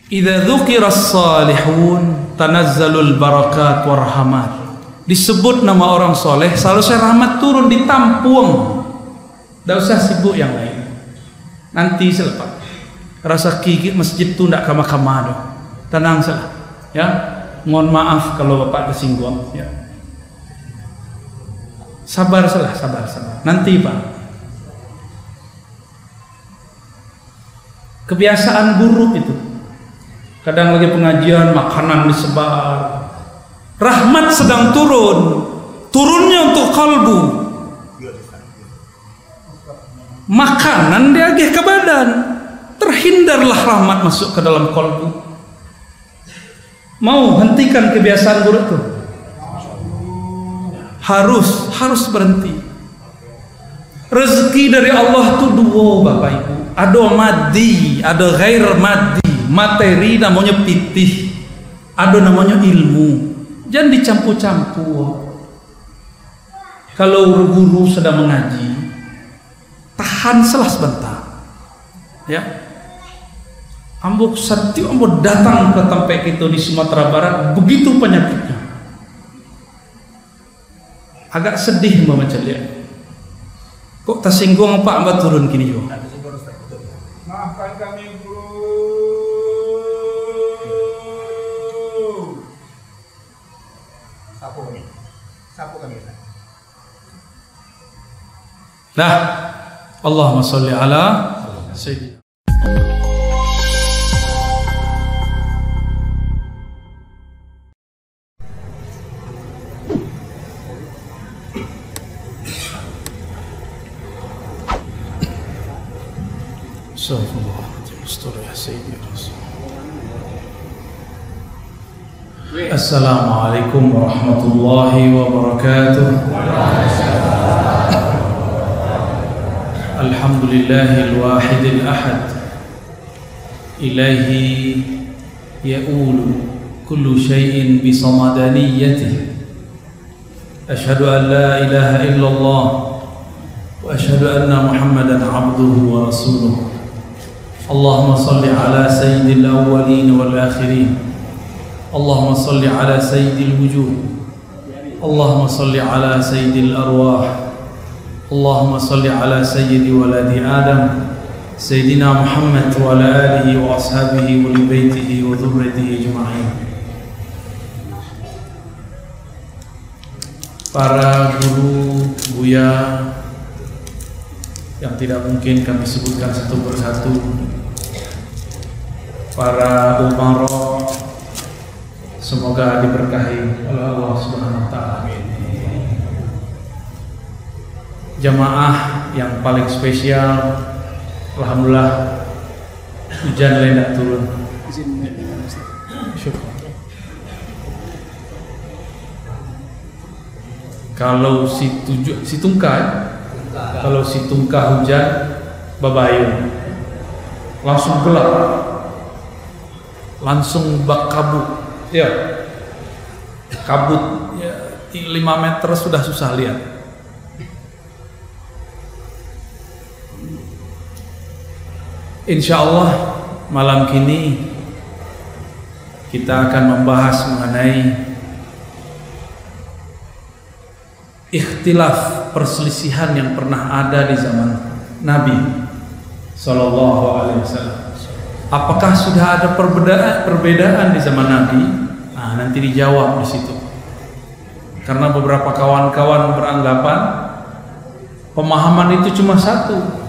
idza dzukiras salihun tanazzalul barakat warahmat. Disebut nama orang soleh, seharusnya rahmat turun, ditampung. Tidak usah sibuk yang lain. Nanti selepas rasa gigit masjid tu tidak kama-kama doh. Tenang salah. Ya, mohon maaf kalau bapak tersinggung. Ya. Sabar salah, sabar. Nanti pak. Kebiasaan buruk itu. Kadang lagi pengajian, makanan disebar. Rahmat sedang turun, turunnya untuk kalbu. Makanan diagih ke badan, terhindarlah rahmat masuk ke dalam kalbu. Mau hentikan kebiasaan buruk itu? Harus berhenti. Rezeki dari Allah itu dua bapak ibu. Ada maddi, ada ghair maddi. Materi namanya pitih, ada namanya ilmu. Jangan dicampur-campur. Kalau guru sedang mengaji, tahan salah sebentar. Ya. Ambo setiap ambo datang ke tempat itu di Sumatera Barat, begitu penyakitnya. Agak sedih membaca lihat. Kok tersinggung apa amba turun kini yo? Maafkan kami guru. Sapu kami. Nah, Allahumma sholli ala sayyidina. Assalamualaikum warahmatullahi wabarakatuh. Alhamdulillahil wahidil ahad. Ilaihi ya'ulu kullu syai'in bisamadaniyyatihi. Ashhadu an la ilaha illallah wa ashhadu anna Muhammadan abduhu wa rasuluh. Allahumma salli ala sayyidil awwalin wal akhirin. Allahumma salli ala sayyidil wujuh. Allahumma salli ala sayyidil arwah. Allahumma salli ala sayyidi waladi Adam Sayyidina Muhammad wa ala alihi wa ashabihi wa li baitihi wa dhurriyyatihi ajma'in. Para guru, buya yang tidak mungkin kami sebutkan satu persatu, para umara, semoga diberkahi oleh Allah Subhanahu wa taala. Jamaah yang paling spesial, alhamdulillah hujan tidak turun. Syukur. Kalau si tungkah, kalau si tungkah hujan, babayun, langsung gelap, langsung bak kabut. Ya, kabut ya, 5 meter sudah susah lihat. Insya Allah malam kini kita akan membahas mengenai ikhtilaf, perselisihan yang pernah ada di zaman Nabi Sallallahu Alaihi Wasallam. Apakah sudah ada perbedaan di zaman Nabi? Nah, nanti dijawab di situ. Karena beberapa kawan-kawan beranggapan pemahaman itu cuma satu,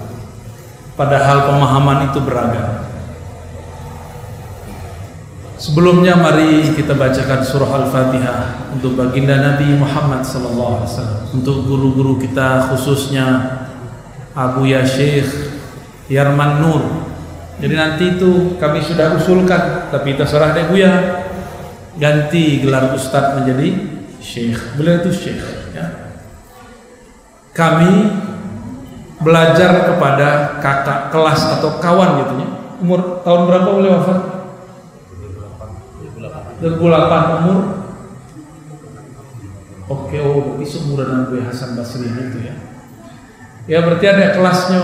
padahal pemahaman itu beragam. Sebelumnya mari kita bacakan surah Al-Fatihah untuk baginda Nabi Muhammad sallallahu alaihi wasallam, untuk guru-guru kita khususnya Abu Ya Syekh Yarman Nur. Jadi nanti itu kami sudah usulkan, tapi terserah deh Buya, ganti gelar Ustadz menjadi Syekh. Beliau itu Syekh ya. Kami belajar kepada kakak kelas atau kawan gitu ya. Umur tahun berapa beliau wafat? 28 umur. Oke, oh itu seumuran Abu Hasan Basri itu ya. Ya berarti ada kelasnya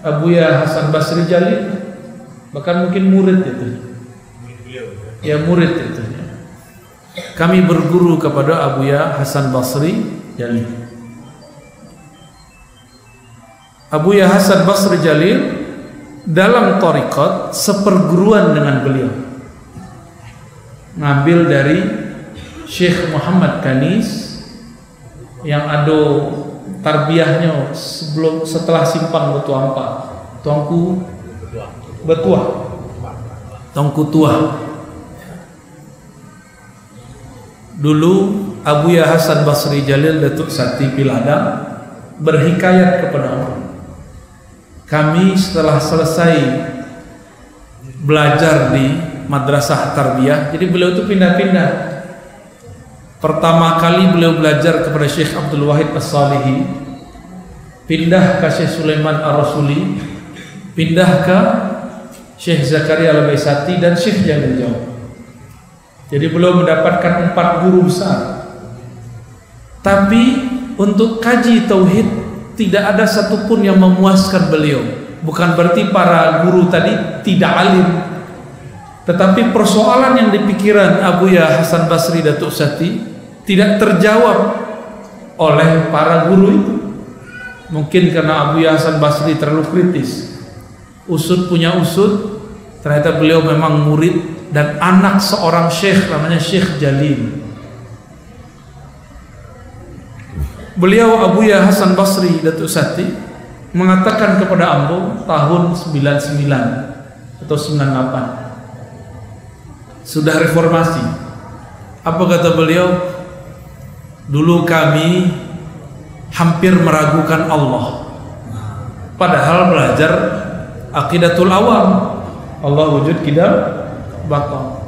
Abu Ya Hasan Basri Jalil. bahkan mungkin murid itu. Ya murid itu. Kami berguru kepada Abuya Hasan Basri Jalil. Abuya Hasan Basri Jalil dalam thariqat seperguruan dengan beliau. Ngambil dari Syekh Muhammad Kanis yang ada tarbiyahnya setelah simpang Betua 4, Tuangku Betua, Tuangku Tua. Dulu Abuya Hasan Basri Jalil Datuk Sati Piladang berhikayat kepada orang. Kami setelah selesai belajar di madrasah tarbiyah, jadi beliau itu pindah-pindah. Pertama kali beliau belajar kepada Syekh Abdul Wahid As-Salihi, pindah ke Syekh Sulaiman Ar-Rasuli, pindah ke Syekh Zakaria Al-Baisati dan Syekh Jamil Jau. Jadi beliau mendapatkan 4 guru besar. Tapi untuk kaji tauhid tidak ada satupun yang memuaskan beliau. Bukan berarti para guru tadi tidak alim, tetapi persoalan yang dipikiran Abuya Hasan Basri Datuk Sati tidak terjawab oleh para guru itu. Mungkin karena Abuya Hasan Basri terlalu kritis. Usud punya usud, ternyata beliau memang murid dan anak seorang syekh namanya Syekh Jalil. Beliau Abuya Hasan Basri Datuk Sati mengatakan kepada Ambo tahun 99 atau 98, sudah reformasi. Apa kata beliau? Dulu kami hampir meragukan Allah, padahal belajar aqidatul awam, Allah wujud kidam bakal.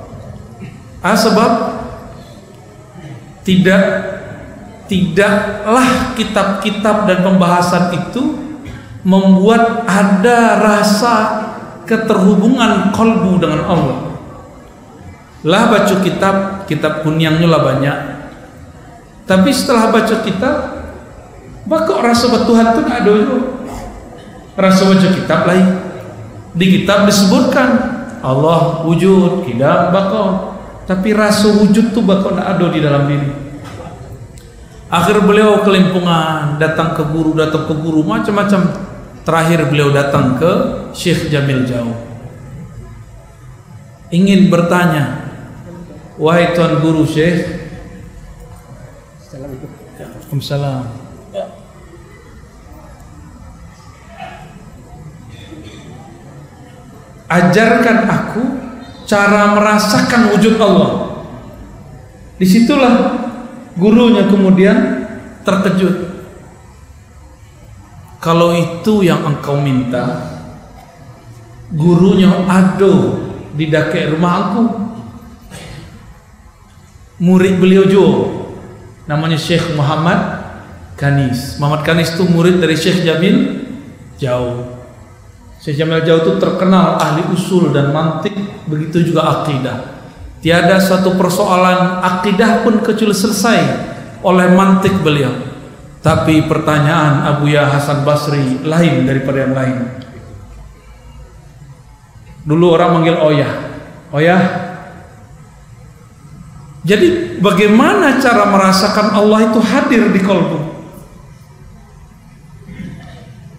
Sebab tidaklah kitab-kitab dan pembahasan itu membuat ada rasa keterhubungan kolbu dengan Allah. Lah baca kitab kunyangnya lah banyak, tapi setelah baca kitab, bakok rasa Tuhan itu nggak ada itu. Rasa baca kitab lain. Di kitab disebutkan Allah wujud, kidam bakok, tapi rasa wujud tuh bakok nggak ada di dalam diri. Akhir beliau kelimpungan, datang ke guru macam-macam. Terakhir beliau datang ke Syekh Jamil Jau, ingin bertanya, wahai tuan guru Syekh. Waalaikumsalam. Ajarkan aku cara merasakan wujud Allah. Disitulah gurunya kemudian terkejut. Kalau itu yang engkau minta, gurunya ada di dekat rumah aku. Murid beliau juga, namanya Syekh Muhammad Kanis. Muhammad Kanis itu murid dari Syekh Jamil Jau. Syekh Jamil Jau itu terkenal ahli usul dan mantik, begitu juga akidah. Tiada satu persoalan akidah pun kecuali selesai oleh mantik beliau. Tapi pertanyaan Abuya Hasan Basri lain daripada yang lain. Dulu orang manggil Oyah. Jadi bagaimana cara merasakan Allah itu hadir di kalbu?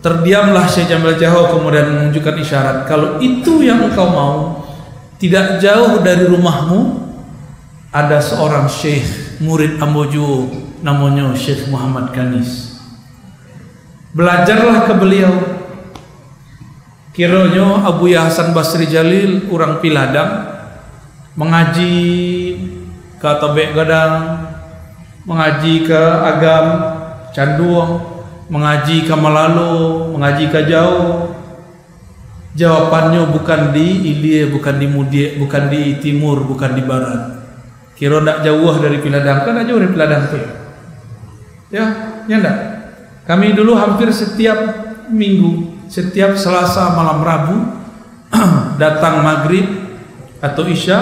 Terdiamlah Syekh Jamil Jau kemudian menunjukkan isyarat, kalau itu yang engkau mau, tidak jauh dari rumahmu ada seorang syekh murid Ambojo, namanya Syekh Muhammad Kanis. Belajarlah ke beliau. Kiranya Abuya Hasan Basri Jalil orang Piladang, mengaji ke Tobek Gadang, mengaji ke Agam Canduang, mengaji ke Malalo, mengaji ke jauh. Jawabannya bukan di Ilie, bukan di Mudiek, bukan di timur, bukan di barat. Kira ndak jauh dari Piladang, kan jauh dari Piladang tuh. Ya enggak. Kami dulu hampir setiap minggu, setiap Selasa malam Rabu datang maghrib atau isya,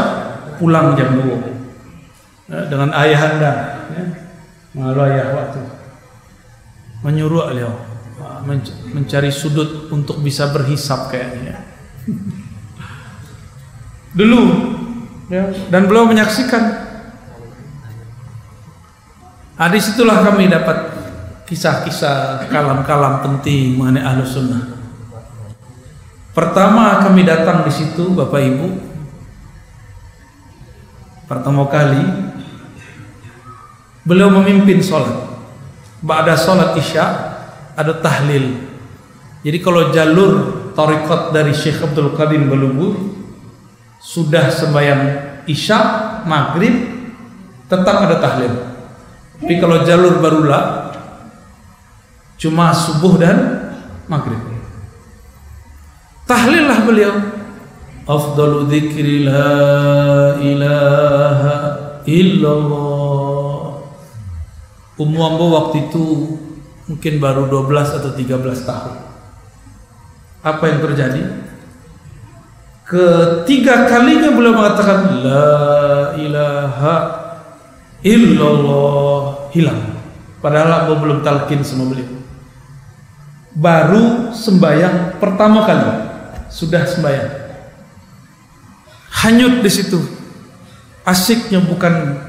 pulang jam 2 dengan ayahanda, ya. Malu ayah waktu menyuruh beliau mencari sudut untuk bisa berhisap kayaknya. dulu, ya, dan beliau menyaksikan. Disitulah kami dapat kisah-kisah kalam-kalam penting mengenai Ahlus Sunnah. Pertama kami datang di situ, Bapak Ibu, pertama kali beliau memimpin sholat. Ba'da sholat isya ada tahlil. Jadi kalau jalur tariqat dari Syekh Abdul Qadir Balubur sudah sembahyang isya, maghrib, tetap ada tahlil. Tapi kalau jalur barula cuma subuh dan maghrib. Tahlillah beliau. Afdalu dzikri la ilaha illallah. Ummu Ambo waktu itu mungkin baru 12 atau 13 tahun. Apa yang terjadi? Ketiga kalinya beliau mengatakan la ilaha illallah, hilang. Padahal Ambo belum talqin sama beliau. Baru sembahyang pertama kali sudah sembahyang. Hanyut di situ. Asyiknya bukan,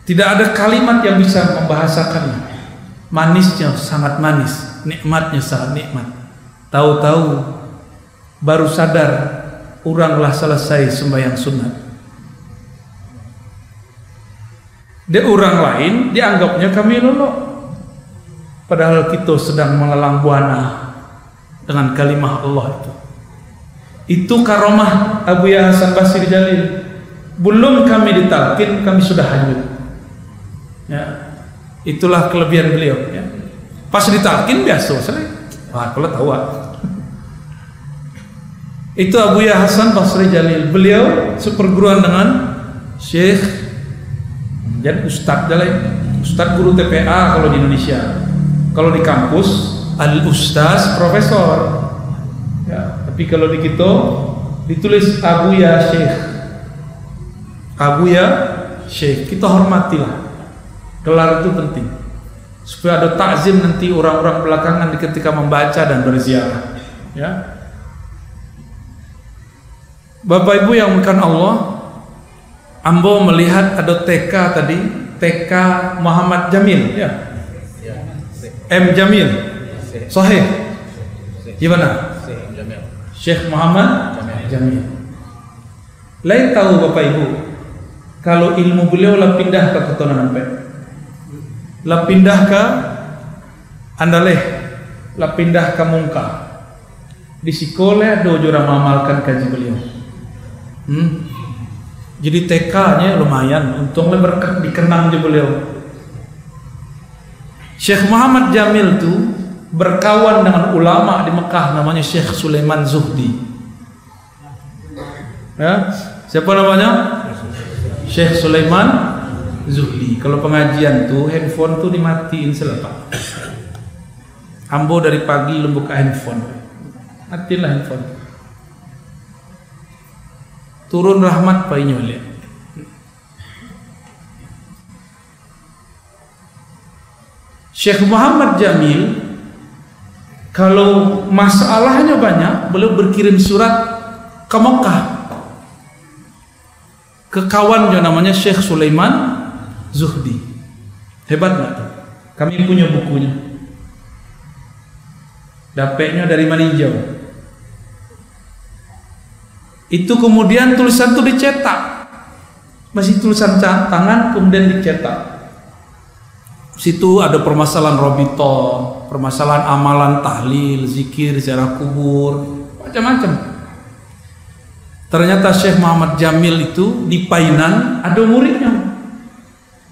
tidak ada kalimat yang bisa membahasakannya. Manisnya sangat manis, nikmatnya sangat nikmat. Tahu-tahu baru sadar uranglah selesai sembahyang sunat. Di orang lain dianggapnya kami lolok, padahal kita sedang melelang buana dengan kalimah Allah itu. Itu karomah Abu Ya Hasan Basri Jalil. Belum kami ditalqin kami sudah hanyut. Ya, itulah kelebihan beliau. Ya. Pas ditalqin biasa, wah kalau tahu. Itu Abu Ya Hasan Basri Jalil. Beliau seperguruan dengan Syekh, jadi Ustadz guru TPA kalau di Indonesia. Kalau di kampus Al-Ustaz Profesor. Ya, tapi kalau di kita ditulis Abu Ya Syekh. Abu Ya Syekh. Kita hormatilah. Gelar itu penting. Supaya ada takzim nanti orang-orang belakangan ketika membaca dan berziarah. Ya. Bapak Ibu yang bukan Allah, Ambo melihat ada TK tadi, TK Muhammad Jamil, ya. M Jamil, sahih. Gimana? Syekh Muhammad Jamil. Lain tahu Bapak Ibu, kalau ilmu beliau lah pindah ke Ketunan Ampel, lah pindah ke Andaleh, lah pindah ke Mungka. Di sekolah do jurang mengamalkan kaji beliau. Jadi TK-nya lumayan, untungnya berkat dikenang di beliau. Syekh Muhammad Jamil itu berkawan dengan ulama di Mekah namanya Syekh Sulaiman Zuhdi. Ya, siapa namanya? Syekh Sulaiman Zuhdi. Kalau pengajian tuh handphone tuh dimatiin selepas. Ambo dari pagi lu buka handphone. Matilah handphone. Turun rahmat painya lihat. Syekh Muhammad Jamil kalau masalahnya banyak, beliau berkirim surat ke Mekah ke kawannya namanya Syekh Sulaiman Zuhdi. Hebat nggak tuh? Kami punya bukunya. Dapetnya dari Maninjau. Itu kemudian tulisan itu dicetak, masih tulisan tangan kemudian dicetak. Situ ada permasalahan robito, permasalahan amalan tahlil, zikir, ziarah kubur, macam-macam. Ternyata Syekh Muhammad Jamil itu di Painan ada muridnya.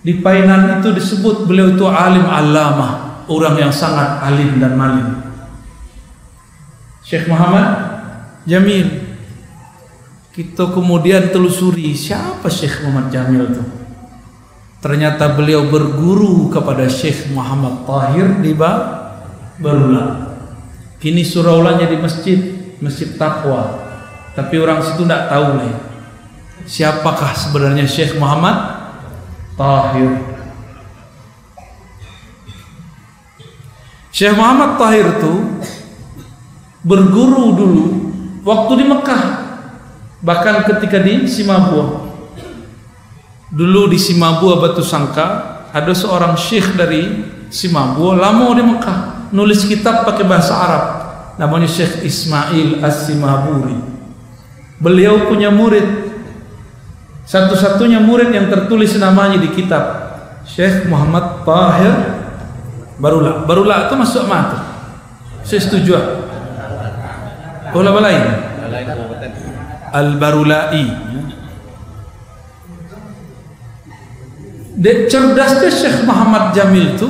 Di Painan itu disebut beliau itu alim allamah, orang yang sangat alim dan malim. Syekh Muhammad Jamil. Kita kemudian telusuri siapa Syekh Muhammad Jamil itu. Ternyata beliau berguru kepada Syekh Muhammad Tahir di Barula. Kini suraulanya di Masjid Taqwa. Tapi orang situ tidak tahu lah siapakah sebenarnya Syekh Muhammad Tahir. Syekh Muhammad Tahir itu berguru dulu waktu di Mekah Bahkan ketika di Simabua, dulu di Simabua Batu Sangka, ada seorang syekh dari Simabua lama di Mekah, nulis kitab pakai bahasa Arab, namanya Syekh Ismail As-Simaburi. Beliau punya murid, satu-satunya murid yang tertulis namanya di kitab, Syekh Muhammad Tahir Barula. Barula itu masuk mata. Saya setuju. Ulama lain Al-Barulai. Cerdasnya Syekh Muhammad Jamil itu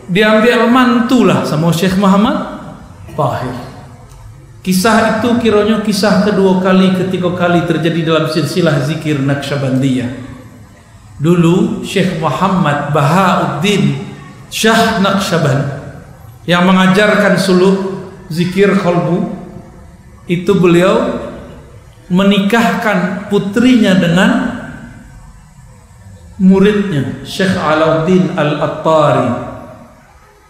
diambil mantulah sama Syekh Muhammad Tahir. Kisah itu kiranya kisah kedua ketiga kali terjadi dalam silsilah zikir Naqsyabandiyah. Dulu Syekh Muhammad Bahauddin Syah Naqsyaband yang mengajarkan suluk zikir qalbu, itu beliau menikahkan putrinya dengan muridnya Syekh Alauddin Al-Attari.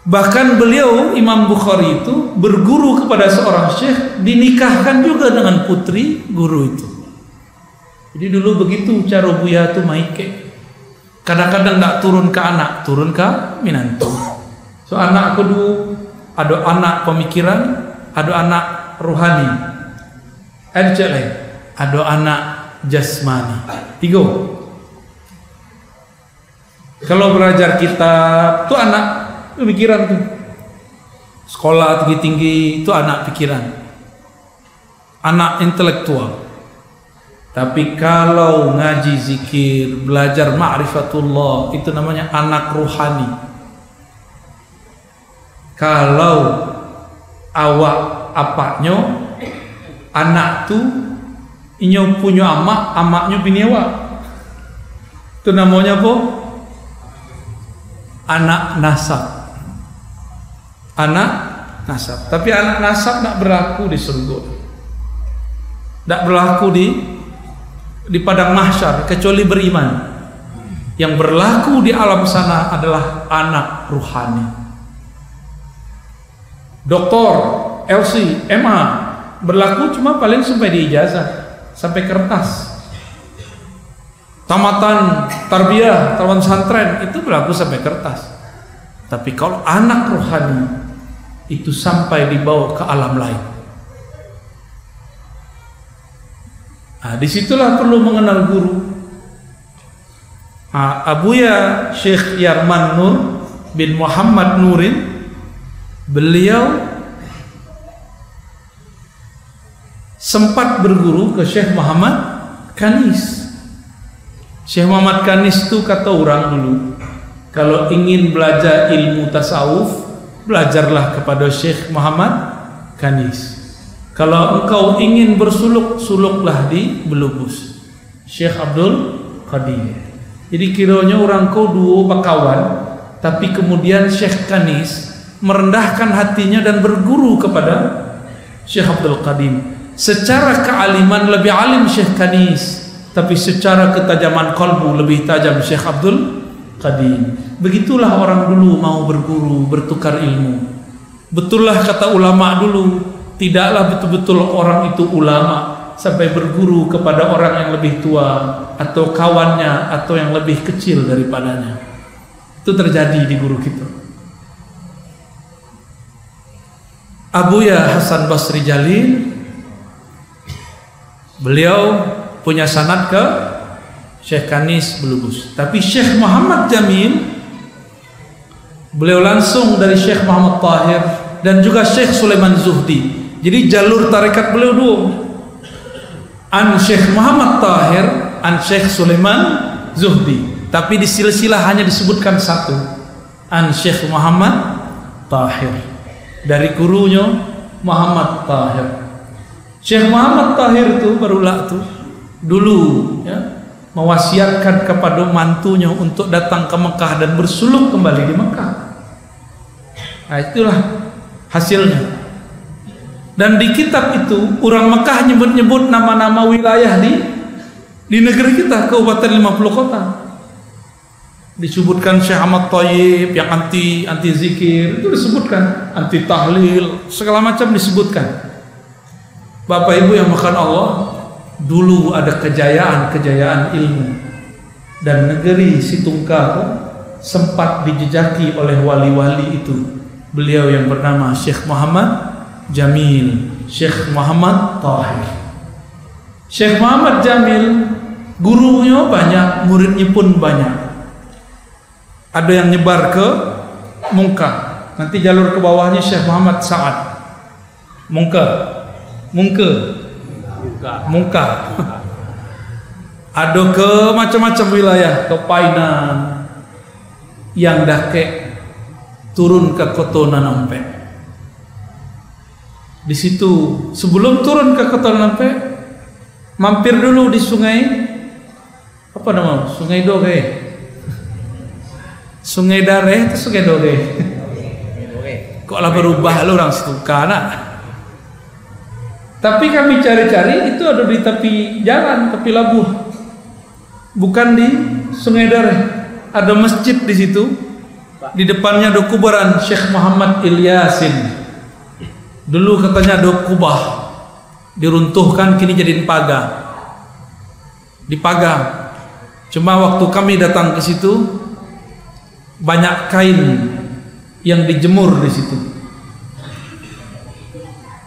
Bahkan beliau Imam Bukhari itu berguru kepada seorang syekh, dinikahkan juga dengan putri guru itu. Jadi dulu begitu cara Buya itu maike. Kadang-kadang tak turun ke anak, turun ke minantu. So anak kedua, ada anak pemikiran, ada anak rohani, ada anak jasmani. 3. Kalau belajar kitab, itu anak pemikiran tuh. Sekolah tinggi-tinggi itu anak pikiran, anak intelektual. Tapi kalau ngaji zikir, belajar ma'rifatullah, itu namanya anak ruhani. Kalau awak apaknya anak tuh inyo punya amaknya bini awak, itu namanya apa? Anak nasab. Anak nasab. Tapi anak nasab tak berlaku di surga, tak berlaku di padang mahsyar kecuali beriman. Yang berlaku di alam sana adalah anak ruhani. Doktor, LC, MA berlaku cuma paling sampai di ijazah, sampai kertas. Tamatan tarbiyah, taman santren itu berlaku sampai kertas. Tapi kalau anak rohani itu sampai dibawa ke alam lain. Nah, disitulah perlu mengenal guru. Abuya Syekh Yarman Nur bin Muhammad Nurin, beliau sempat berguru ke Syekh Muhammad Kanis. Syekh Muhammad Kanis itu kata orang dulu, kalau ingin belajar ilmu tasawuf, belajarlah kepada Syekh Muhammad Kanis. Kalau engkau ingin bersuluk, suluklah di Belubus, Syekh Abdul Qadir. Jadi kiranya orang kau dua bakawan, tapi kemudian Syekh Kanis merendahkan hatinya dan berguru kepada Syekh Abdul Qadir. Secara kealiman lebih alim Syekh Kanis, tapi secara ketajaman kalbu lebih tajam Syekh Abdul Qadir. Begitulah orang dulu mau berguru, bertukar ilmu. Betullah kata ulama dulu, tidaklah betul-betul orang itu ulama sampai berguru kepada orang yang lebih tua atau kawannya atau yang lebih kecil daripadanya. Itu terjadi di guru kita. Abuya Hasan Basri Jalil, beliau punya sanad ke Syekh Kanis Belubus. Tapi Syekh Muhammad Jamil, beliau langsung dari Syekh Muhammad Tahir dan juga Syekh Sulaiman Zuhdi. Jadi jalur tarekat beliau dua, an Syekh Muhammad Tahir, an Syekh Sulaiman Zuhdi. Tapi di silsilah hanya disebutkan satu, an Syekh Muhammad Tahir, dari gurunya Muhammad Tahir. Syekh Muhammad Tahir itu barulah tuh dulu ya, mewasiatkan kepada mantunya untuk datang ke Mekah dan bersuluk kembali di Mekah. Nah, itulah hasilnya. Dan di kitab itu orang Mekah nyebut-nyebut nama-nama wilayah di negeri kita, kabupaten 50 kota. Disebutkan Syekh Ahmad Thayyib yang anti zikir, itu disebutkan, anti tahlil, segala macam disebutkan. Bapak Ibu yang makan Allah, dulu ada kejayaan ilmu, dan negeri Situngkal sempat dijejaki oleh wali-wali itu. Beliau yang bernama Syekh Muhammad Jamil, Syekh Muhammad Tahir. Syekh Muhammad Jamil gurunya banyak, muridnya pun banyak. Ada yang nyebar ke Mungka, nanti jalur ke bawahnya Syekh Muhammad Sa'ad. Mungka. Ada ke macam-macam wilayah, ke Painan, yang Dake, turun ke Kota Nampe. Di situ sebelum turun ke Kota Nampe, mampir dulu di sungai apa nama? Sungai Doge. Sungai Dareh atau Sungai Doge? Kok lah berubah lu orang Situngkal. Tapi kami cari-cari itu ada di tepi jalan, tepi labuh. Bukan di Sungai Dareh. Ada masjid di situ. Di depannya ada kuburan Syekh Muhammad Ilyasin. Dulu katanya ada kubah, diruntuhkan, kini jadiin pagar. Dipagar. Cuma waktu kami datang ke situ, banyak kain yang dijemur di situ.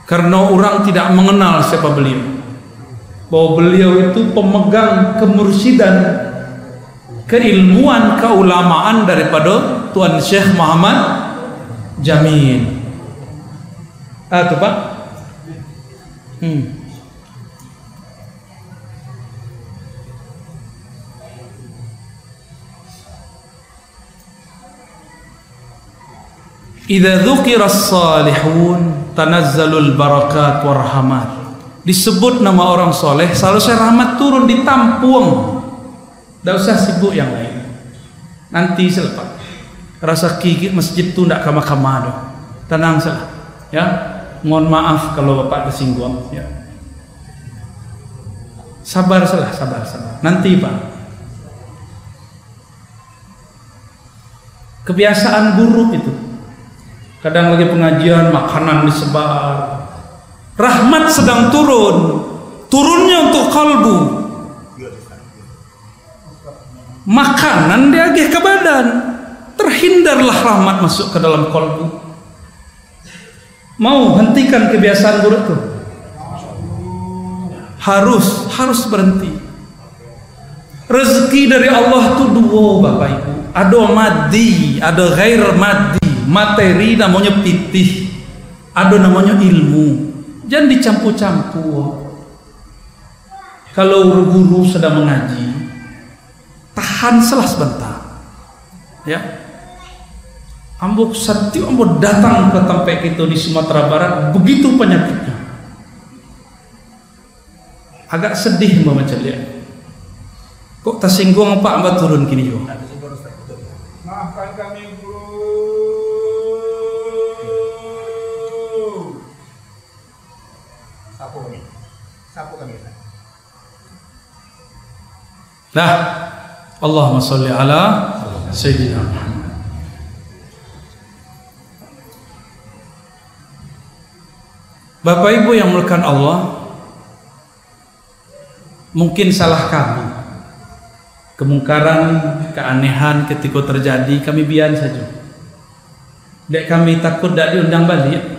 Karena orang tidak mengenal siapa beliau. Bahwa beliau itu pemegang kemursidan, keilmuan, keulamaan daripada Tuan Syekh Muhammad Jamil. Itu Pak. Idza dzukiras salihun tanazzalul barakat warahmat. Disebut nama orang soleh, seharusnya rahmat turun, ditampung. Tidak usah sibuk yang lain. Nanti selepas rasa gigit masjid tu tidak kama-kama doh. Tenang salah. Ya, mohon maaf kalau Bapak tersinggung. Ya. Sabar salah, sabar. Nanti Pak. Kebiasaan buruk itu. Kadang lagi pengajian, makanan disebar. Rahmat sedang turun. Turunnya untuk kalbu. Makanan diagih ke badan. Terhindarlah rahmat masuk ke dalam kalbu. Mau hentikan kebiasaan buruk itu? Harus berhenti. Rezeki dari Allah itu dua Bapak Ibu. Ada maddi, ada ghair maddi. Materi namanya pitih, ada namanya ilmu. Jangan dicampur-campur. Kalau guru sedang mengaji, tahan sebentar. Ya, ambo setiap ambo datang ke tempat itu di Sumatera Barat, begitu penyakitnya. Agak sedih membaca dia. Kok tersinggung apa amba turun kini juga? Maafkan kami guru. Sapu kami. Nah, Allahumma sholli ala Sayyidina Muhammad. Bapak Ibu yang mulakan Allah, mungkin salah kami. Kemungkaran, keanehan ketika terjadi, kami biar saja. Dek kami takut tak diundang balik.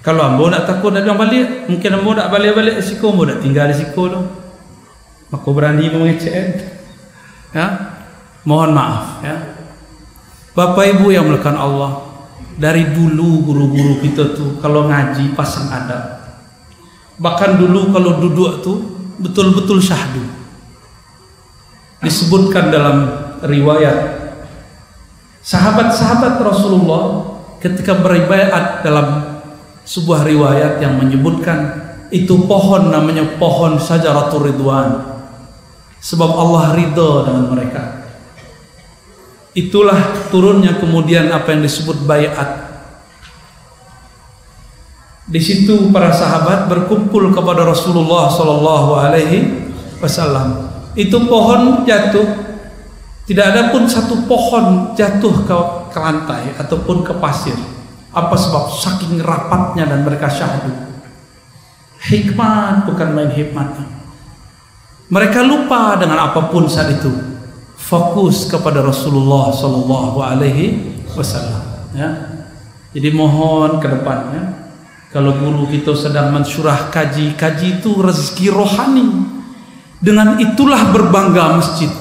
Kalau ambo nak takut nak diundang balik, mungkin ambo nak balik-balik risiko, ambo nak tinggal risiko tu. Maka berani mengecek. Ya, mohon maaf. Ya, Bapak Ibu yang mulakan Allah, dari dulu guru-guru kita tu kalau ngaji pasang adab. Bahkan dulu kalau duduk tu betul-betul syahdu. Disebutkan dalam riwayat sahabat-sahabat Rasulullah ketika beribadat, dalam sebuah riwayat yang menyebutkan itu pohon namanya pohon Syajaratul Ridwan, sebab Allah ridha dengan mereka. Itulah turunnya kemudian apa yang disebut baiat. Di situ para sahabat berkumpul kepada Rasulullah sallallahu alaihi wasallam. Itu pohon jatuh, tidak ada pun satu pohon jatuh ke lantai ataupun ke pasir. Apa sebab? Saking rapatnya dan mereka syahdu. Hikmat bukan main hikmat. Mereka lupa dengan apapun saat itu. Fokus kepada Rasulullah sallallahu alaihi wasallam, ya. Jadi mohon ke depannya kalau guru kita sedang mensyurah kaji itu rezeki rohani. Dengan itulah berbangga masjid.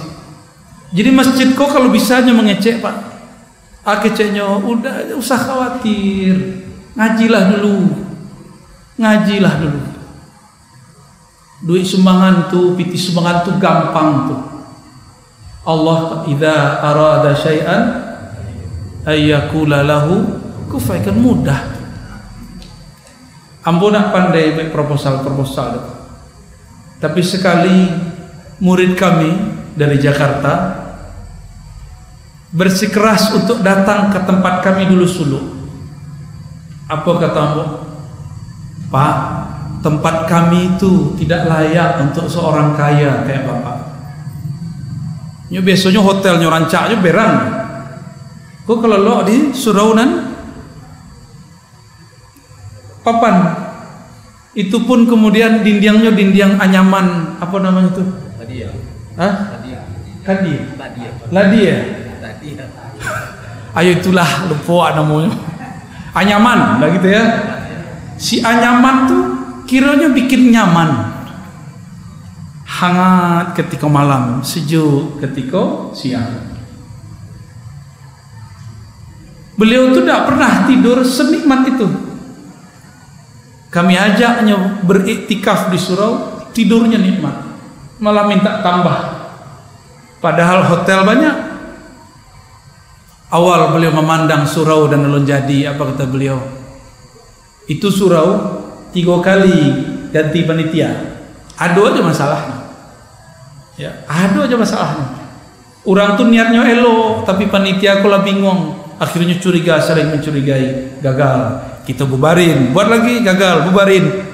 Jadi masjid kok kalau bisanya mengecek, Pak. Keceknya udah usah khawatir. Ngajilah dulu. Duit sumbangan tuh, piti sumbangan tuh gampang tuh. Allah idza arada syai'an ayyakula lahu kufaikan, mudah. Ampun nak pandai buat proposal. Tapi sekali murid kami dari Jakarta bersikeras untuk datang ke tempat kami dulu Suluk. Apa kata Ambo? Pak, tempat kami itu tidak layak untuk seorang kaya kayak Bapak. Nyo biasanya hotelnya rancaknya berang. Kok kalau lo di suraunan papan itu pun kemudian dindingnya dinding anyaman, apa namanya itu? Ladia. Hah? Ladia. Ayo itulah lupa namanya. Anyaman lah gitu ya. Si anyaman tuh kiranya bikin nyaman. Hangat ketika malam, sejuk ketika siang. Beliau tuh tidak pernah tidur senikmat itu. Kami ajaknya beriktikaf di surau, tidurnya nikmat, malah minta tambah. Padahal hotel banyak. Awal beliau memandang surau dan Alun Jadi, apa kata beliau? Itu surau 3 kali ganti panitia. Ada aja masalahnya. Ya, ada aja masalahnya. Orang tuh niatnya elok, tapi panitia aku lah bingung. Akhirnya curiga, sering mencurigai, gagal. Kita bubarin, buat lagi, gagal, bubarin.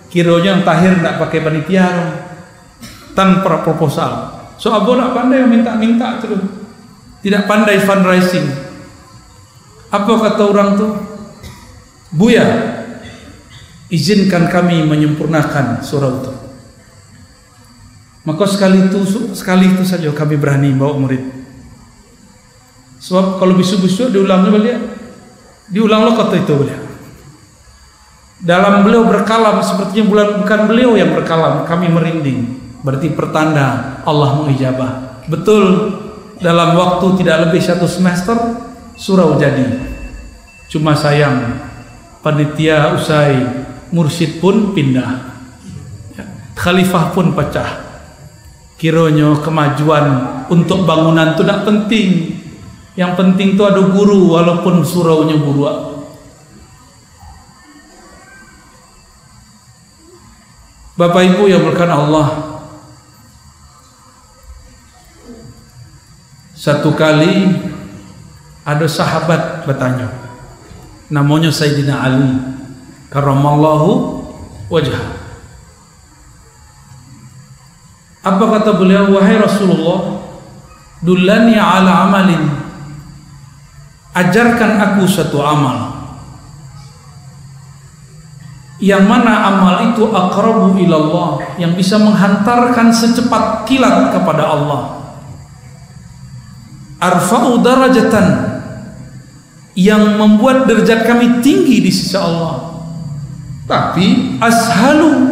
Kiranya yang tahir nak pakai panitia tanpa proposal. So Abo nak pandai minta terus, tidak pandai fundraising. Apa kata orang tuh? Buya, izinkan kami menyempurnakan surau itu. Maka sekali itu saja kami berani bawa murid. Sebab kalau bisu-bisu diulangnya beliau, diulang lo kata itu beliau. Dalam beliau berkalam sepertinya bukan beliau yang berkalam, kami merinding. Berarti pertanda Allah mengijabah. Betul, dalam waktu tidak lebih 1 semester surau jadi. Cuma sayang panitia usai, mursyid pun pindah, khalifah pun pecah. Kiranya kemajuan untuk bangunan itu tidak penting. Yang penting itu ada guru, walaupun suraunya buruk. Bapak Ibu yang berkahan Allah, satu kali ada sahabat bertanya, namanya Sayyidina Ali karramallahu wajhah. Apa kata beliau? Wahai Rasulullah, dullani ala amalin, ajarkan aku satu amal yang mana amal itu aqrabu ilallah, yang bisa menghantarkan secepat kilat kepada Allah, arfa'u darajatan, yang membuat derajat kami tinggi di sisi Allah, tapi ashalu,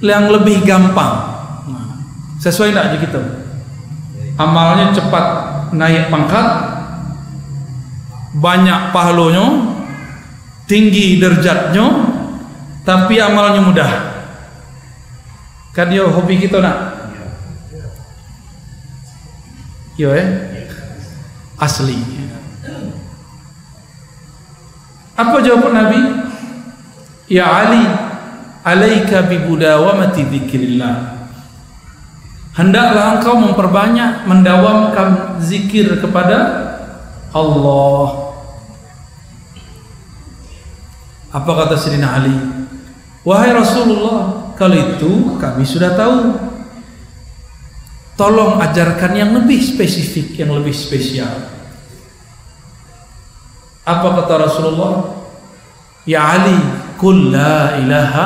yang lebih gampang. Sesuai tidak aja kita? Amalnya cepat naik pangkat, banyak pahalanya, tinggi derajatnya, tapi amalnya mudah. Kan yo hobi kita nak? Yo asli. Apa jawaban Nabi? Ya Ali, alaika bibudawamati dzikrillah. Hendaklah engkau memperbanyak mendawamkan zikir kepada Allah. Apa kata Sayyidina Ali? Wahai Rasulullah, kalau itu kami sudah tahu. Tolong ajarkan yang lebih spesifik, yang lebih spesial. Apa kata Rasulullah? Ya Ali, Qul la ilaha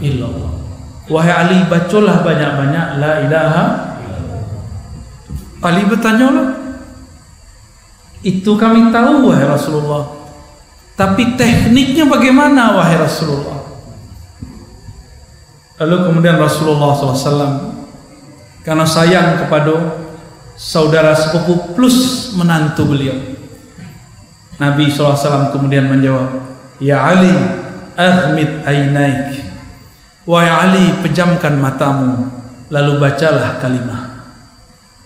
illallah. Wahai Ali, bacalah banyak-banyak la ilaha illallah. Ali bertanya lah, itu kami tahu wahai Rasulullah, tapi tekniknya bagaimana wahai Rasulullah? Lalu kemudian Rasulullah SAW, karena sayang kepada saudara sepupu plus menantu beliau, Nabi SAW kemudian menjawab, Ya Ali, aghmid ainaik. Wahai Ali, pejamkan matamu, lalu bacalah kalimah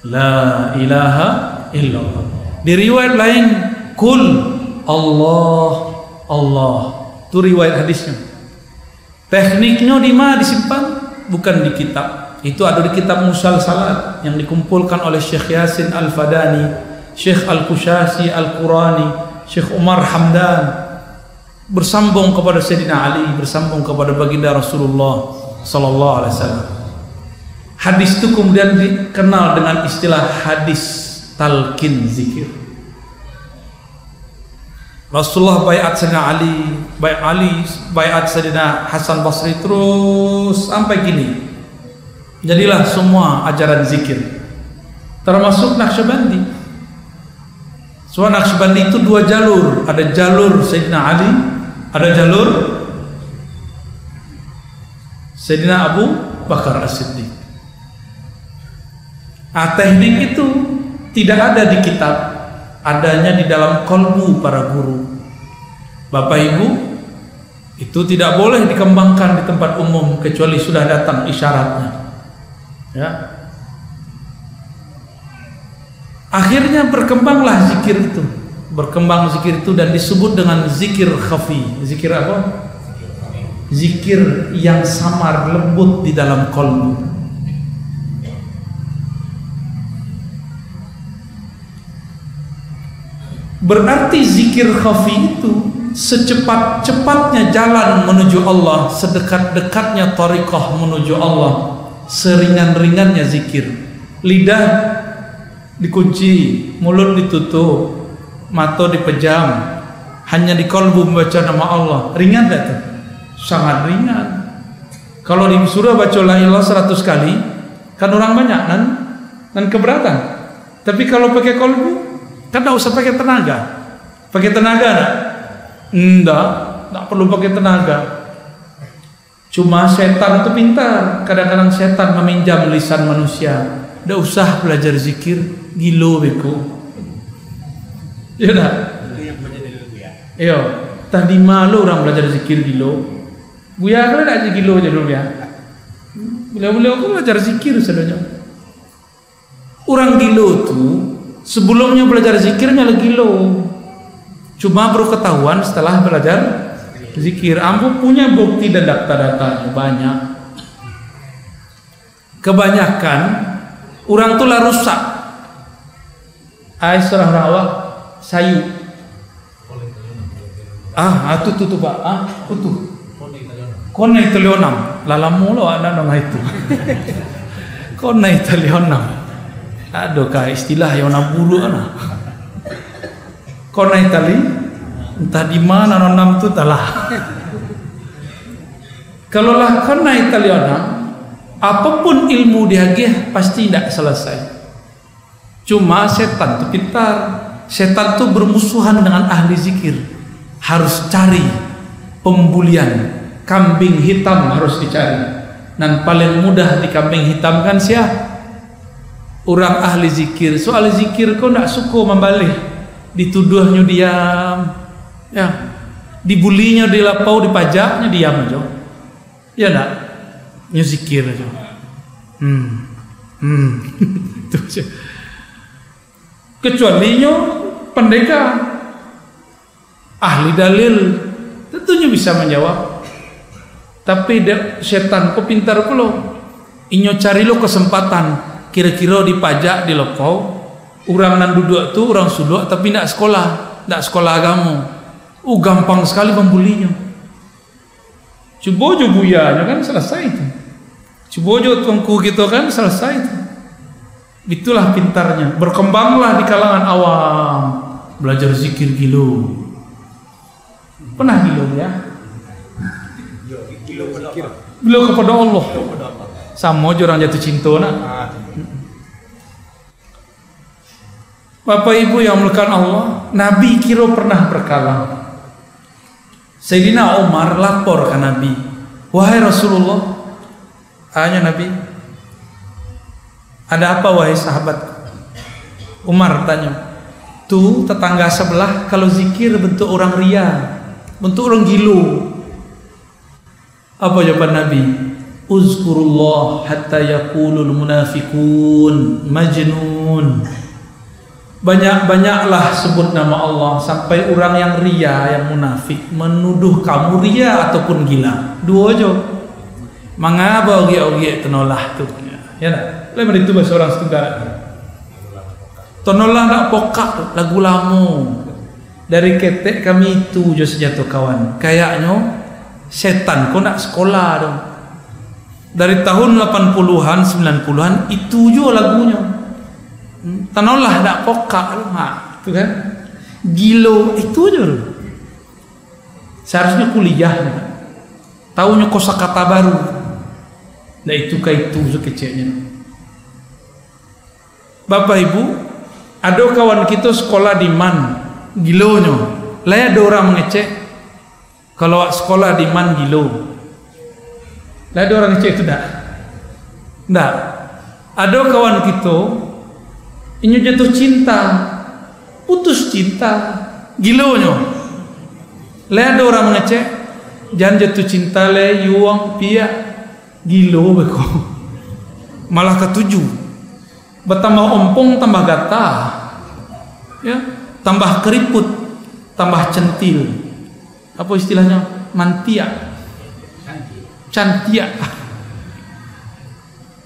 la ilaha illallah. Di riwayat lain, Qul Allah Allah. Itu riwayat hadisnya. Tekniknya di mana disimpan? Bukan di kitab. Itu ada di kitab Musalsalat yang dikumpulkan oleh Syekh Yasin Al-Fadani, Syekh Al-Kushasi Al-Qurani, Syekh Umar Hamdan, bersambung kepada Sayyidina Ali, bersambung kepada baginda Rasulullah sallallahu alaihi wasallam. Hadis itu kemudian dikenal dengan istilah hadis talqin zikir. Rasulullah baiat Sayyidina Ali, baiat Sayyidina Hasan Basri, terus sampai gini. Jadilah semua ajaran zikir, termasuk Naqsyabandi. Soal Naqsyabandi itu dua jalur, ada jalur Sayyidina Ali, ada jalur Sayyidina Abu Bakar As-Siddiq. Teknik itu tidak ada di kitab, adanya di dalam kolbu para guru. Bapak Ibu, itu tidak boleh dikembangkan di tempat umum kecuali sudah datang isyaratnya. Ya. Akhirnya berkembanglah zikir itu, berkembang zikir itu dan disebut dengan zikir khafi. Zikir apa? Zikir yang samar, lembut di dalam kolbu. Berarti zikir khafi itu secepat-cepatnya jalan menuju Allah, sedekat-dekatnya thariqah menuju Allah, seringan-ringannya zikir. Lidah dikunci, mulut ditutup, mata dipejam, hanya di kalbu membaca nama Allah. Ringan tak tuh? Sangat ringan. Kalau disuruh baca la ilaha 100 kali, kan orang banyak dan keberatan. Tapi kalau pakai kalbu, kan tak usah pakai tenaga. Pakai tenaga tak? Enggak perlu pakai tenaga. Cuma setan itu pintar. Kadang-kadang setan meminjam lisan manusia. Tidak usah belajar zikir, gilo beko. Ya tak? Iya. Tadi malu orang belajar zikir gilo. Buya kan ada gilo aja dulu ya. Beliau kan belajar zikir sebenarnya. Orang gilo tuh sebelumnya belajar zikirnya lagi gilo. Cuma baru ketahuan setelah belajar zikir. Ambo punya bukti dan data-datanya banyak. Kebanyakan orang tuh lah rusak. Serah rawak sayu. Tuh Pak. Tuh. Kona Italianam. Lalamu lo ada nang itu. Kona Italianam. Aduh kah istilah yang nak bulu ana. Kona Itali. Entah di mana nonam tu talah. Kalau lah kona Italianam, apapun ilmu dia pasti tidak selesai. Cuma setan tu pintar. Setan tu bermusuhan dengan ahli zikir. Harus cari pembulian. Kambing hitam harus dicari. Dan paling mudah di kambing hitam kan siapa? Orang ahli zikir. Soal zikir kau nak suka membalik. Dituduhnya diam. Ya. Dibulinya dilapau, dipajaknya diam aja. Ya nak? Nya zikir aja. Itu aja. Kecualinya pendekar, ahli dalil, tentunya bisa menjawab. Tapi setan kok pintar pula. Inyo cari lo kesempatan, kira-kira dipajak di lepau. Orang nan duduk tu orang suduk tapi tidak sekolah agama. Gampang sekali membulinya. Cuba je buyanya kan selesai itu. Cuba je tuanku gitu kan selesai itu. Itulah pintarnya. Berkembanglah di kalangan awam. Belajar zikir gilo. Pernah gilo ya? Beliau kepada Allah. Sama aja orang jatuh cinta nak. Bapak Ibu yang melakukan Allah, Nabi kira pernah berkalam. Sayyidina Umar lapor ke Nabi, wahai Rasulullah, hanya Nabi, ada apa wahai sahabat? Umar tanya, tuh tetangga sebelah kalau zikir bentuk orang ria, bentuk orang gilo. Apa jawaban Nabi? Uzkurullah hatta yaqulul munafiqun majnun. Banyak-banyaklah sebut nama Allah sampai orang yang ria, yang munafik menuduh kamu ria ataupun gila. Dua aja. Mangapa ogi-ogi tenolah tu. Ya tak? Lain itu bahasa orang setunggal. Tenolah nak pokak lagu lama. Dari ketek kami itu je sejatuh kawan. Kayaknya setan kau nak sekolah dong. Dari tahun 80-an 90-an itu je lagunya. Tanolah dak pokak tu kan. Gilo itu aja. Seharusnya kuliah tahunya kosakata baru. Nah itu kayak itu sekecilnya. Bapak Ibu, ada kawan kita sekolah di Man, gilonya. Lah ada orang mengecek kalau sekolah di Man gilo. Lah ada orang ngecek itu dak? Ndak. Ada kawan kita ini jatuh cinta, putus cinta, gilonya. Le ada orang mengecek, jangan jatuh cinta le yuang pia gilo beko. Malah ketujuh, bertambah ompong tambah gatal, ya, tambah keriput, tambah centil. Apa istilahnya? Mantia, cantia.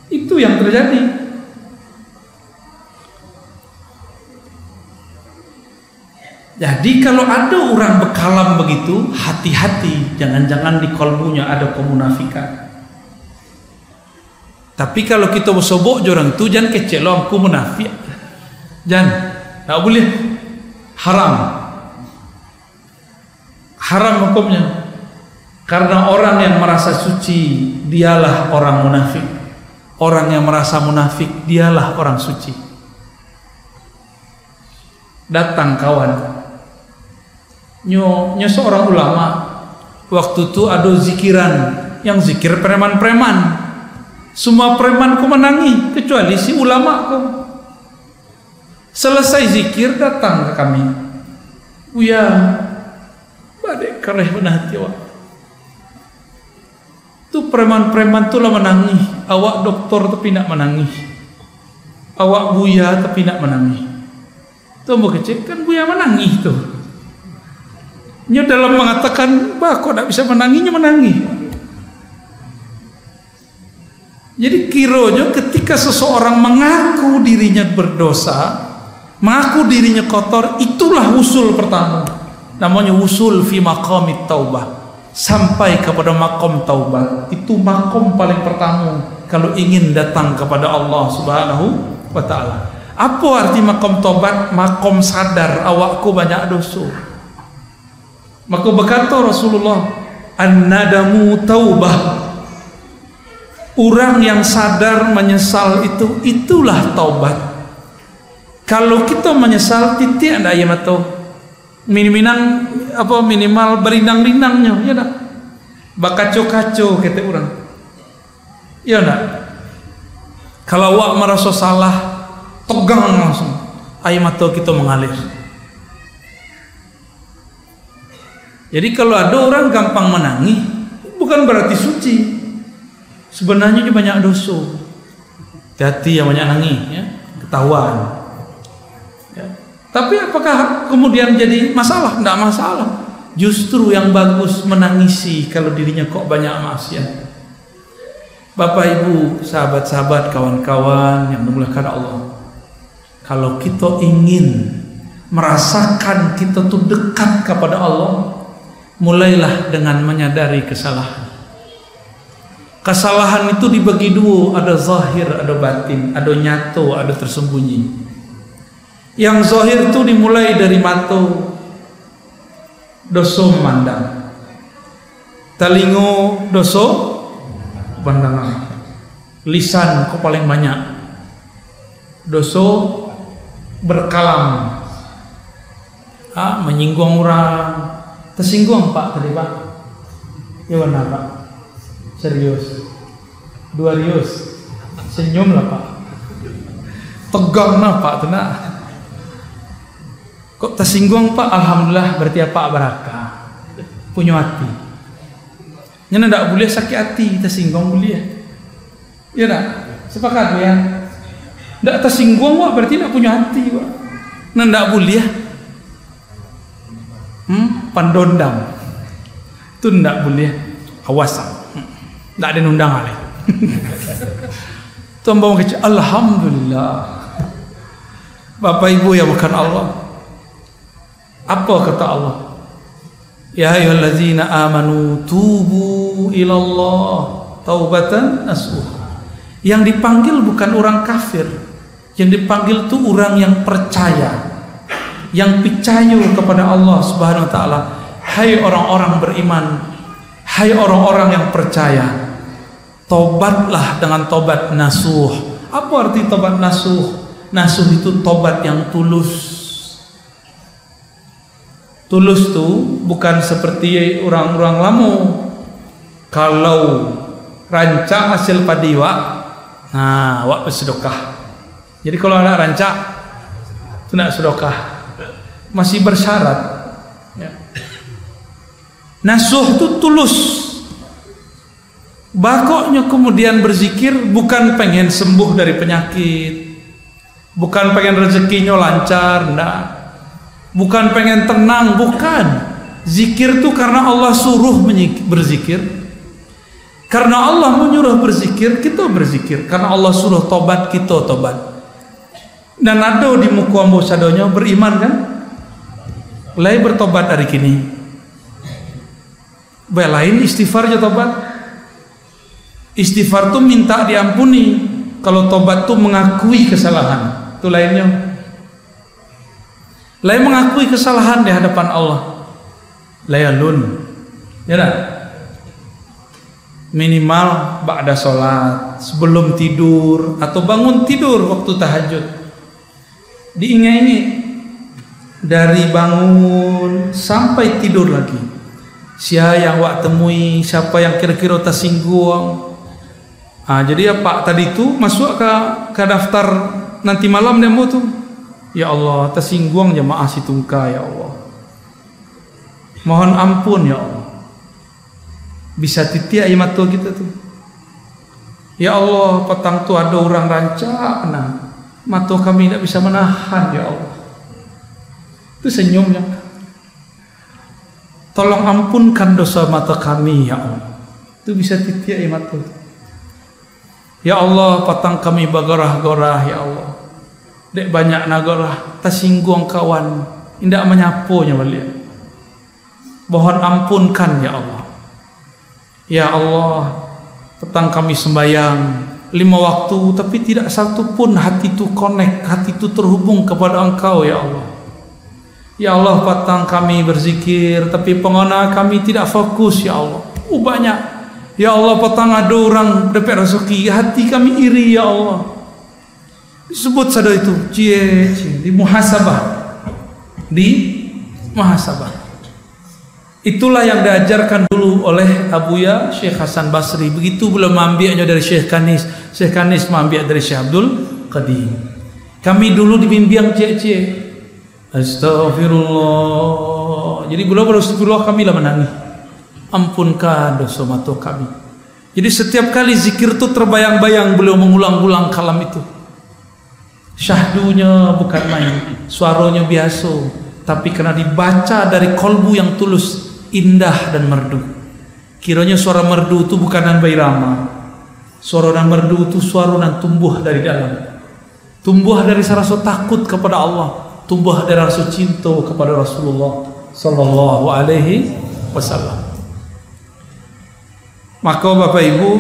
Itu yang terjadi. Jadi kalau ada orang berkalam begitu, hati-hati, jangan-jangan di kalbunya ada kemunafikan. Tapi kalau kita bersobok orang itu, jangan kecil loh, aku munafik. Jangan, tak boleh. Haram. Haram hukumnya. Karena orang yang merasa suci, dialah orang munafik. Orang yang merasa munafik, dialah orang suci. Datang kawan. Nyo seorang ulama waktu itu ada zikiran yang zikir preman-preman. Semua preman ku menangi kecuali si ulama ku. Selesai zikir datang ke kami. Uya, badai kereh benar hati awak. Tu preman-preman tu lah menangi. Awak doktor tapi nak menangi. Awak buya tapi nak menangi. Tu mau kecil kan buya menangi tu. Nya dalam mengatakan, bah kok tak bisa menanginya menangi. Jadi kiranya ketika seseorang mengaku dirinya berdosa, mengaku dirinya kotor, itulah usul pertama. Namanya usul fi maqamit taubah. Sampai kepada makom taubat. Itu makom paling pertama kalau ingin datang kepada Allah Subhanahu wa taala. Apa arti makom taubat? Makom sadar awakku banyak dosa. Maka berkata Rasulullah, an-nadamu taubah. Orang yang sadar menyesal itu, itulah taubat. Kalau kita menyesal titik ada ayam atau minimal berindang-indangnya, ya tak? Bakaco-kaco kata orang. Ya tak? Kalau awak merasa salah, tegang langsung. Ayam atau kita mengalir. Jadi kalau ada orang gampang menangis, bukan berarti suci. Sebenarnya dia banyak dosa. Hati yang banyak nangis, ya, ketahuan. Ya. Tapi apakah kemudian jadi masalah? Tidak masalah. Justru yang bagus menangisi kalau dirinya kok banyak maksiat. Bapak Ibu, sahabat-sahabat, kawan-kawan yang dimuliakan Allah. Kalau kita ingin merasakan kita tuh dekat kepada Allah, mulailah dengan menyadari kesalahan. Kesalahan itu dibagi dua, ada zahir, ada batin, ada nyata, ada tersembunyi. Yang zahir itu dimulai dari mata, dosa memandang. Telingo doso pandangan. Lisan kok paling banyak. Doso berkalam. Menyinggung orang. Tersinggung Pak tadi Pak. Ya benar Pak. Serius. 2 rius. Senyum lah Pak. Tegang lah Pak tenang. Kok tersinggung Pak? Alhamdulillah berarti Pak barakah. Punya hati. Nyana ndak boleh sakit hati tersinggung boleh. Ya tak? Sepakat ya. Ndak tersinggung Pak berarti ndak punya hati Pak. Nah ndak boleh. Pandondam. Itu ndak boleh. Awas. Ndak ada undangan. Tombong kecil. Alhamdulillah. Bapak Ibu yang makan Allah. Apa kata Allah? Ya ayyuhallazina amanu tubu ilallah taubatan nasuha. Yang dipanggil bukan orang kafir. Yang dipanggil itu orang yang percaya. Yang percaya kepada Allah Subhanahu wa taala. Hai orang-orang beriman, hai orang-orang yang percaya, tobatlah dengan tobat nasuh. Apa arti tobat nasuh? Nasuh itu tobat yang tulus. Tulus tuh bukan seperti orang-orang lama. Kalau rancak hasil padi wak bersedekah. Jadi kalau anak rancak itu nak sedekah. Masih bersyarat ya. Nasuh itu tulus. Bakoknya kemudian berzikir bukan pengen sembuh dari penyakit, bukan pengen rezekinya lancar, enggak. Bukan pengen tenang, bukan. Zikir itu karena Allah suruh berzikir. Karena Allah menyuruh berzikir, kita berzikir. Karena Allah suruh tobat, kita tobat. Dan ada di muka ambo sadonya beriman kan? Lain bertobat hari kini. Lain istighfar aja tobat. Istighfar tuh minta diampuni. Kalau tobat tuh mengakui kesalahan. Itu lainnya. Lain mengakui kesalahan di hadapan Allah. Layalun. Ya dah. Minimal ba'da sholat, sebelum tidur atau bangun tidur waktu tahajud. Diingat-ingat dari bangun sampai tidur lagi. Siapa yang wak temui, siapa yang kira-kira tersinggung. Jadi ya Pak tadi itu masuk ke daftar nanti malam demo tuh. Ya Allah, tersinggung jemaah Situngka ya Allah. Mohon ampun ya Allah. Bisa titik air mata kita tuh. Ya Allah, petang tuh ada orang rancak, mata kami tidak bisa menahan ya Allah. Itu senyumnya. Tolong ampunkan dosa mata kami ya Allah. Itu bisa titik air mata. Ya Allah, petang kami bagarah-garah ya Allah. Dek banyak nagarah, tersinggung kawan, tidak menyapunya balik. Mohon ampunkan ya Allah. Ya Allah, petang kami sembahyang 5 waktu, tapi tidak satu pun hati itu connect, hati itu terhubung kepada Engkau ya Allah. Ya Allah, petang kami berzikir, tapi pengona kami tidak fokus ya Allah. Banyak. Ya Allah, petang ada orang dapat rezeki, hati kami iri ya Allah. Disebut saja itu, di muhasabah. Di muhasabah. Itulah yang diajarkan dulu oleh Abuya Syekh Hasan Basri. Begitu belum ambilnya dari Syekh Kanis. Syekh Kanis mengambil dari Syekh Abdul Qadim. Kami dulu dibimbing cie-cie. Astagfirullah. Jadi belum berastagfirullah kami lah menangis. Ampunkan dosa mata kami. Jadi setiap kali zikir itu terbayang-bayang beliau mengulang-ulang kalam itu. Syahdunya bukan main, suaranya biasa, tapi karena dibaca dari kolbu yang tulus, indah dan merdu. Kiranya suara merdu itu bukan nan bairama. Suara nan merdu itu suara nan tumbuh dari dalam. Tumbuh dari rasa takut kepada Allah, tumbuh dari rasa cinta kepada Rasulullah sallallahu alaihi wasallam. Maka Bapak Ibu,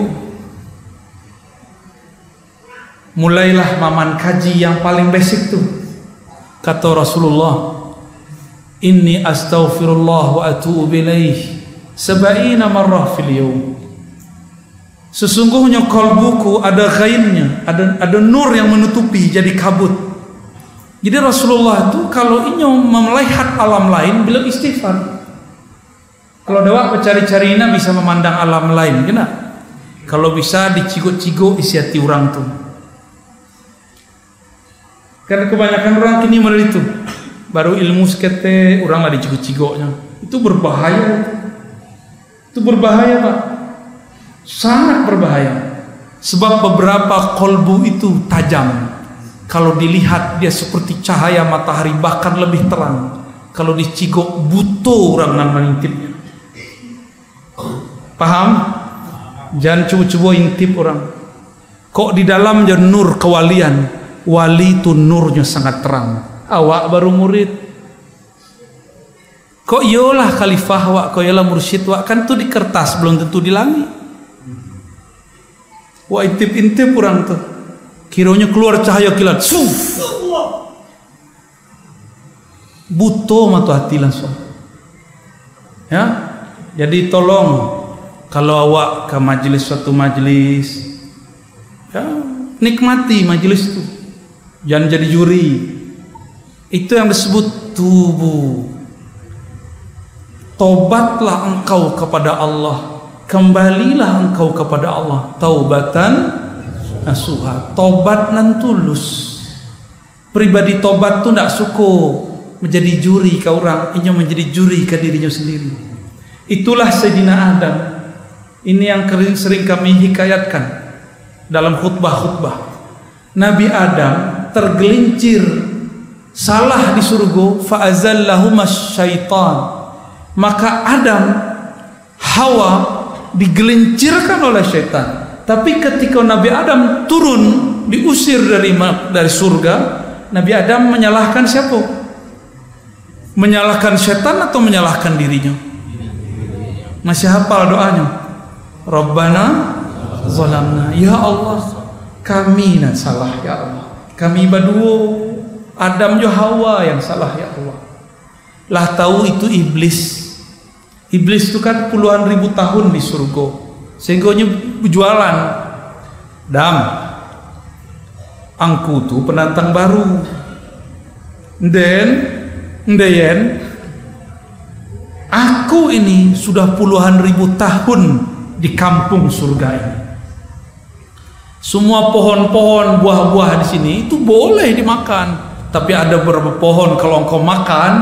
mulailah maman kaji yang paling basic tuh. Kata Rasulullah, inni astaghfirullah wa atubu ilaih sab'ina marrah fil yawm. Sesungguhnya kalbuku ada ghainnya, ada nur yang menutupi jadi kabut. Jadi Rasulullah itu kalau ingin melihat alam lain beliau istighfar. Kalau dewak cari-cari bisa memandang alam lain, kena. Kalau bisa dicigok-cigok isi hati orang tuh. Karena kebanyakan orang kini model itu. Baru ilmu sekete orang lah dicigok-cigoknya. Itu berbahaya. Itu berbahaya, Pak. Sangat berbahaya. Sebab beberapa kolbu itu tajam. Kalau dilihat dia seperti cahaya matahari, bahkan lebih terang. Kalau dicigok buto orang nan mengintipnya. Paham? Jangan coba-coba intip orang. Kok di dalam jadi nur kewalian. Wali itu nurnya sangat terang. Awak baru murid. Kok yolah khalifah wak, kok yolah mursyid wak, kan tuh di kertas belum tentu di langit. Wah intip-intip orang tuh. Kiranya keluar cahaya kilat. Buto mata hati langsung. Ya. Jadi tolong kalau awak ke majelis, suatu majelis, ya, nikmati majelis itu. Jangan jadi juri. Itu yang disebut tubuh. Tobatlah engkau kepada Allah. Kembalilah engkau kepada Allah. Taubatan nasuha. Tobat nan tulus. Pribadi tobat tu tidak suka menjadi juri ke orang, ingin menjadi juri ke dirinya sendiri. Itulah Sayyidina Adam. Ini yang sering kami hikayatkan dalam khutbah-khutbah. Nabi Adam tergelincir salah di surga, fa'azallahumas syaitan. Maka Adam, Hawa digelincirkan oleh syaitan. Tapi ketika Nabi Adam turun, diusir dari surga, Nabi Adam menyalahkan siapa? Menyalahkan syaitan atau menyalahkan dirinya? Masih hafal doanya? Rabbana zalamna, ya Allah kami nan salah ya Allah. Kami berdua, Adam jo Hawa yang salah ya Allah. Lah tahu itu iblis. Iblis itu kan puluhan ribu tahun di surga, sehingga jualan. Dam, angku tuh penantang baru. Ndeyen, aku ini sudah puluhan ribu tahun di kampung surga ini. Semua pohon-pohon, buah-buah di sini itu boleh dimakan, tapi ada beberapa pohon kalau engkau makan,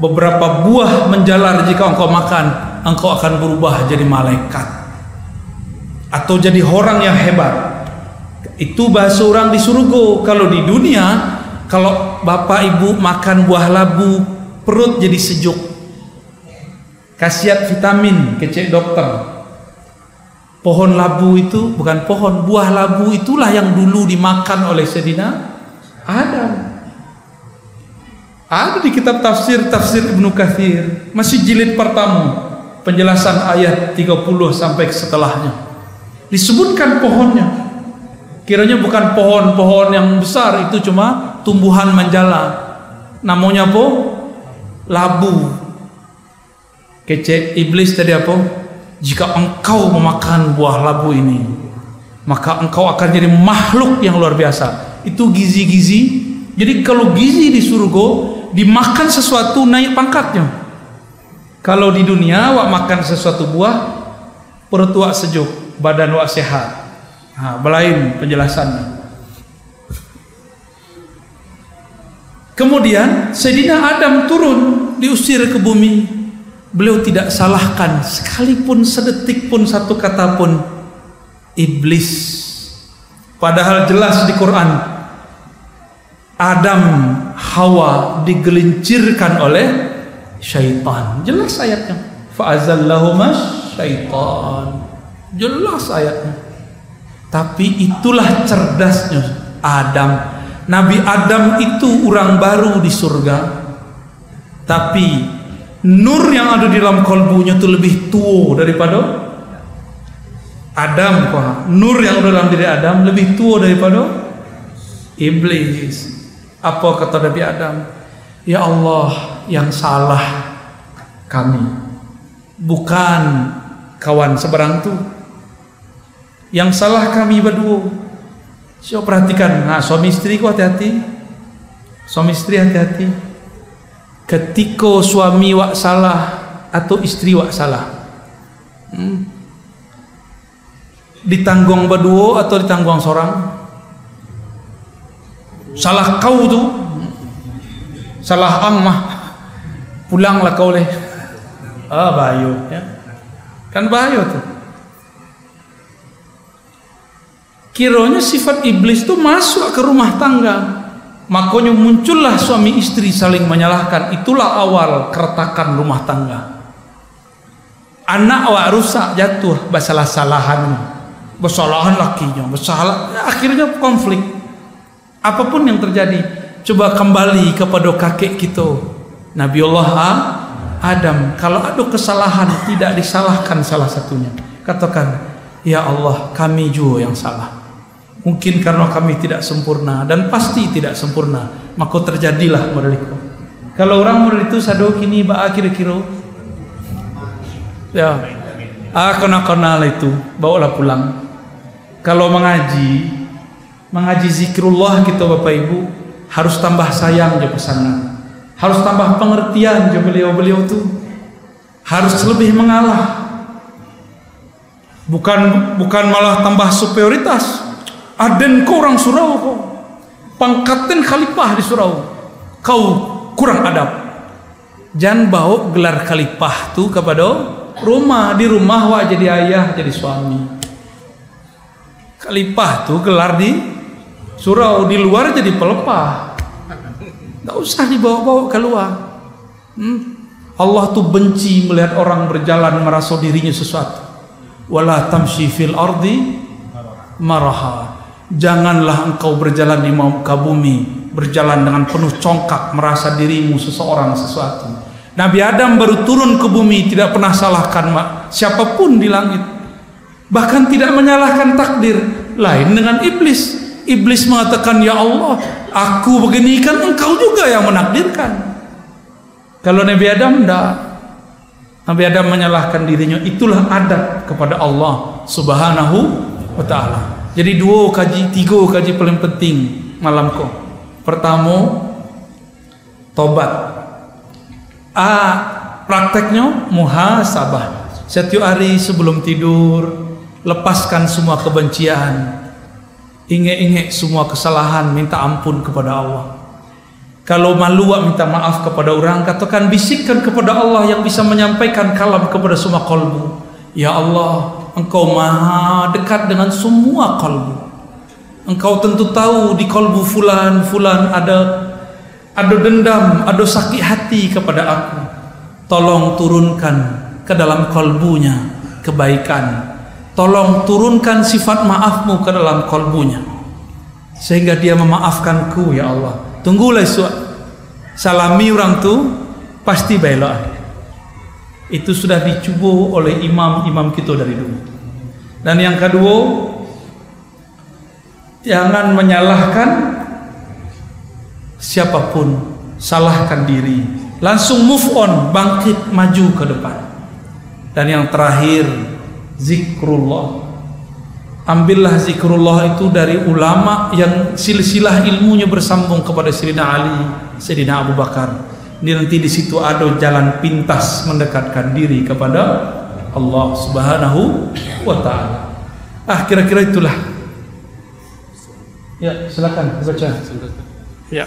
beberapa buah menjalar jika engkau makan, engkau akan berubah jadi malaikat atau jadi orang yang hebat. Itu bahasa orang di surga. Kalau di dunia, kalau bapak ibu makan buah labu, perut jadi sejuk, khasiat vitamin, kecek dokter. Pohon labu itu bukan pohon, buah labu itulah yang dulu dimakan oleh Sayyidina Adam. Ada di kitab tafsir Ibnu Katsir, masih jilid pertama, penjelasan ayat 30 sampai setelahnya. Disebutkan pohonnya. Kiranya bukan pohon-pohon yang besar, itu cuma tumbuhan menjala. Namanya apa? Labu. Kecek iblis tadi apa? Jika engkau memakan buah labu ini, maka engkau akan jadi makhluk yang luar biasa. Itu gizi-gizi. Jadi kalau gizi di surga, dimakan sesuatu naik pangkatnya. Kalau di dunia wak makan sesuatu buah, perut wak sejuk, badan wak sehat. Nah, belain penjelasannya. Kemudian Sayyidina Adam turun, diusir ke bumi. Beliau tidak salahkan sekalipun sedetik pun, satu kata pun iblis. Padahal jelas di Quran Adam Hawa digelincirkan oleh syaitan. Jelas ayatnya. Fa'azallahumas syaitan. Jelas ayatnya. Tapi itulah cerdasnya Adam. Nabi Adam itu orang baru di surga. Tapi nur yang ada di dalam kalbunya itu lebih tua daripada Adam. Nur yang ada dalam diri Adam lebih tua daripada iblis. Apa kata Nabi Adam? Ya Allah, yang salah kami. bukan kawan seberang tuh. Yang salah kami berdua. Coba perhatikan, nah, suami istri ku hati-hati. Suami istri hati-hati. Ketika suami wak salah atau istri wak salah, ditanggung berdua atau ditanggung seorang? Salah kau tuh, salah ang mah, pulanglah kau leh. Bayo, ya. Kan bayo tuh. Kiranya sifat iblis tuh masuk ke rumah tangga. Makanya muncullah suami istri saling menyalahkan. Itulah awal keretakan rumah tangga. Anak awak rusak jatuh bersalah-salahan, bersalahan lakinya, bersalah, akhirnya konflik. Apapun yang terjadi, coba kembali kepada kakek kita Nabiullah Adam. Kalau ada kesalahan tidak disalahkan salah satunya, katakan, ya Allah, kami juga yang salah. Mungkin karena kami tidak sempurna, dan pasti tidak sempurna, maka terjadilah mereka. Kalau orang murid itu sado kini ba kira-kira ya kenal itu bawalah pulang. Kalau mengaji zikrullah kita Bapak Ibu harus tambah sayang je pesanan, harus tambah pengertian je beliau-beliau tuh, harus lebih mengalah, bukan malah tambah superioritas. Aden kau orang surau, kau pangkaten khalifah di surau, kau kurang adab. Jangan bawa gelar khalifah tuh kepada rumah. Di rumah wak jadi ayah, jadi suami. Khalifah tuh gelar di surau, di luar jadi pelepah. Nggak usah dibawa-bawa keluar. Allah tuh benci melihat orang berjalan merasa dirinya sesuatu. Wala tamshi fil ardi maraha. Janganlah engkau berjalan di muka bumi, berjalan dengan penuh congkak, merasa dirimu seseorang sesuatu. Nabi Adam baru turun ke bumi, tidak pernah salahkan siapapun di langit, bahkan tidak menyalahkan takdir. Lain dengan iblis. Iblis mengatakan, ya Allah, aku begini kan engkau juga yang menakdirkan. Kalau Nabi Adam tidak. Nabi Adam menyalahkan dirinya. Itulah adab kepada Allah Subhanahu wa ta'ala. Jadi tiga kaji paling penting malam kau. Pertama, tobat. Prakteknya muhasabah. Setiap hari sebelum tidur, lepaskan semua kebencian, ingat-ingat semua kesalahan, minta ampun kepada Allah. Kalau malu, minta maaf kepada orang, katakan, bisikkan kepada Allah yang bisa menyampaikan kalam kepada semua kalbu. Ya Allah, Engkau maha dekat dengan semua kalbu. Engkau tentu tahu di kalbu fulan ada dendam, ada sakit hati kepada aku. Tolong turunkan ke dalam kalbunya kebaikan. Tolong turunkan sifat maafmu ke dalam kalbunya, sehingga dia memaafkanku, ya Allah. Tunggulah salami orang tu pasti baiklah. Itu sudah dicoba oleh imam-imam kita dari dulu. Dan yang kedua, jangan menyalahkan siapapun, salahkan diri, langsung move on, bangkit, maju ke depan. Dan yang terakhir, zikrullah. Ambillah zikrullah itu dari ulama yang silsilah ilmunya bersambung kepada Sayyidina Ali, Sayyidina Abu Bakar. Ini nanti di situ ada jalan pintas mendekatkan diri kepada Allah Subhanahu wa ta'ala. Kira-kira itulah. Ya, silakan baca. Ya.